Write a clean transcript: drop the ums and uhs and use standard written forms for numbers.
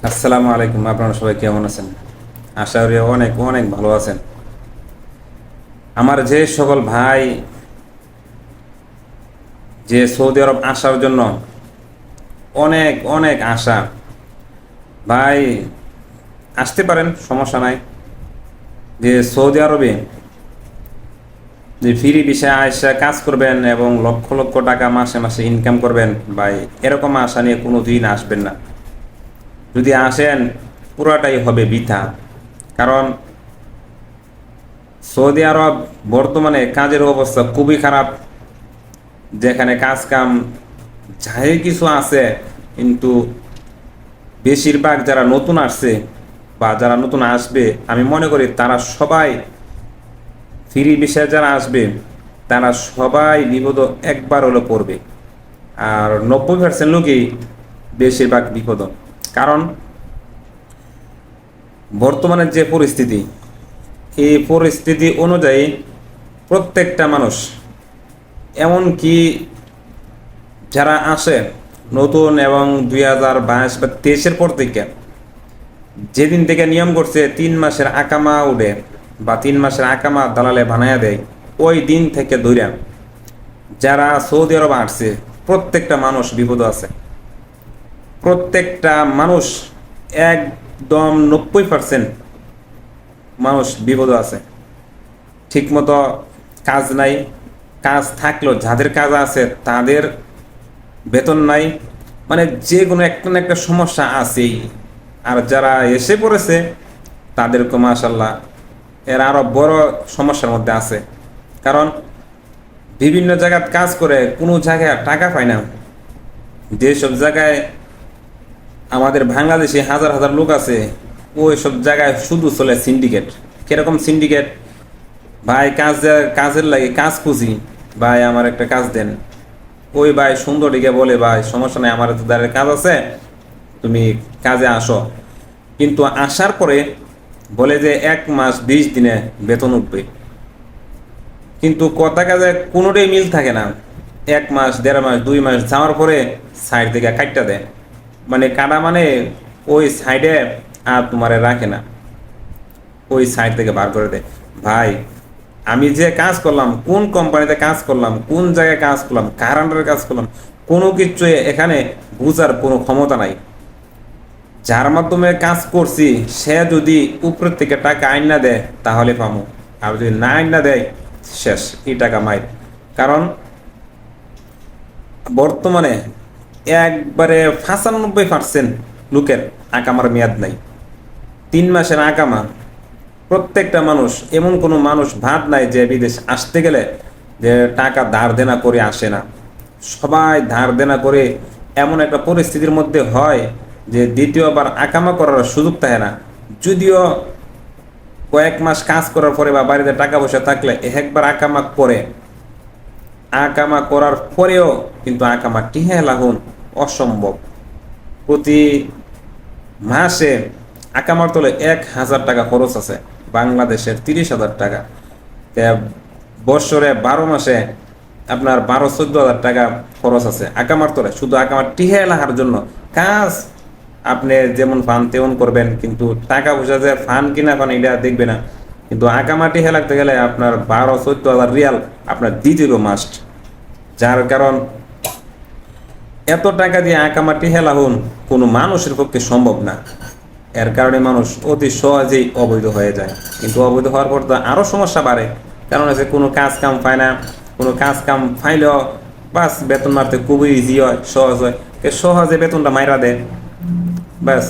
আসসালামু আলাইকুম। আপনারা সবাই কেমন আছেন? আশা করি অনেক অনেক ভালো আছেন। আমার যে সকল ভাই যে সৌদি আরব আসার জন্য অনেক অনেক আশা, ভাই আসতে পারেন, সমস্যা নাই। যে সৌদি আরবে যে ফ্রি ভিসায় আয়সা কাজ করবেন এবং লক্ষ লক্ষ টাকা মাসে মাসে ইনকাম করবেন, ভাই এরকম আশা নিয়ে কোনো দিন আসবেন না। যদি আসেন পুরাটাই হবে বৃথা। কারণ সৌদি আরব বর্তমানে কাজের অবস্থা খুবই খারাপ। যেখানে কাজ কাম যাই কিছু আছে, কিন্তু বেশিরভাগ যারা নতুন আসছে বা যারা নতুন আসবে, আমি মনে করি তারা সবাই ফ্রি বিষয়ে যারা আসবে তারা সবাই বিপদ একবার হলে পড়বে। আর 90% লোকই বেশিরভাগ বিপদ। কারণ বর্তমানে যে পরিস্থিতি, এই পরিস্থিতি অনুযায়ী প্রত্যেকটা মানুষ, এমনকি যারা আসে নতুন এবং 2022 বা 23-এর পর থেকে, যেদিন থেকে নিয়ম করছে 3 মাসের আকামা উঠে বা 3 মাসের আকামা দালালে বানায়া দেয়, ওই দিন থেকে ধরে যারা সৌদি আরব আসছে প্রত্যেকটা মানুষ বিপদ আছে। প্রত্যেকটা মানুষ একদম 90% মানুষ বিপদ আছে। ঠিকমতো কাজ নাই, কাজ থাকলেও যাদের কাজ আছে তাদের বেতন নাই। মানে যে কোনো একটা না একটা সমস্যা আছেই। আর যারা এসে পড়েছে তাদেরকে মাশাল্লাহ এরা আরো বড় সমস্যার মধ্যে আছে। কারণ বিভিন্ন জায়গায় কাজ করে কোনো জায়গায় টাকা পায় না। যেসব জায়গায় আমাদের বাংলাদেশে হাজার হাজার লোক আছে, ওই সব জায়গায় শুধু চলে সিন্ডিকেট। কিরকম সিন্ডিকেট? ভাই কাজের লাগে কাজ খুঁজি, ভাই আমার একটা কাজ দেন। ওই ভাই সুন্দর দিকে বলে, ভাই সমস্যা নেই, আমার তো দ্বারের কাজ আছে, তুমি কাজে আসো। কিন্তু আসার পরে বলে যে 1 মাস 20 দিনে বেতন উঠবে। কিন্তু কথা কাজে কোনোটাই মিল থাকে না। 1 মাস 1.5 মাস 2 মাস যাওয়ার পরে সাইড থেকে কাটটা দেয়। মানে কাটা মানে ওই সাইডে আর তোমারে রাখে না, ওই সাইড থেকে বার করে দেয়। ভাই আমি যে কাজ করলাম, কোন কোম্পানিতে কাজ করলাম, কোন জায়গায় কাজ করলাম, কার আন্ডারে কাজ করলাম, কোনো কিছু এখানে বুঝার কোনো ক্ষমতা নাই। যার মাধ্যমে কাজ করছি সে যদি উপরের থেকে টাকা আইন না দেয় তাহলে পামো, আর যদি না আইন না দেয় শেষ, এই টাকা মাইর। কারণ বর্তমানে একবারে 95% লোকের আকামার মেয়াদ নাই। 3 মাসের আকামা। প্রত্যেকটা মানুষ, এমন কোনো মানুষ ভাত নাই যে বিদেশ আসতে গেলে যে টাকা ধার দেনা করে আসে না। সবাই ধার দেনা করে এমন একটা পরিস্থিতির মধ্যে হয় যে দ্বিতীয়বার আকামা করার সুযোগ থাকে না। যদিও কয়েক মাস কাজ করার পরে বা বাড়িতে টাকা পয়সা থাকলে একবার আকামা করে, আকামা করার পরেও কিন্তু আকামা টিহে লাগুন অসম্ভব। প্রতি মাসে আকামার তোলে 1,000 টাকা খরচ আছে, বাংলাদেশের 30,000 টাকা। বৎসরে 12 মাসে আপনার 12-14 হাজার টাকা খরচ আছে আকামার তোলে, শুধু আকামার টিহে লাগার জন্য। কাজ আপনি যেমন ফান তেমন করবেন, কিন্তু টাকা পয়সা যে ফান কিনা ফান এটা দেখবে না। কিন্তু আকামাটি হেলাতে গেলে আপনার 12-14 হাজার রিয়াল আপনার দিতে হবে মাস্ট। যার কারণ এত টাকা দিয়ে আঁকামাটি হেলা হন কোনো মানুষের পক্ষে সম্ভব না। এর কারণে মানুষ অতি সহজেই অবৈধ হয়ে যায়। কিন্তু অবৈধ হওয়ার পর তো আরও সমস্যা বাড়ে। কারণ আছে কোনো কাজ কাম পায় না, কোনো কাজ কাম পাইলেও বাস বেতন মারতে খুবই ইজি হয়, সহজ হয়। সহজে বেতনটা মাইরা দেয়, ব্যাস।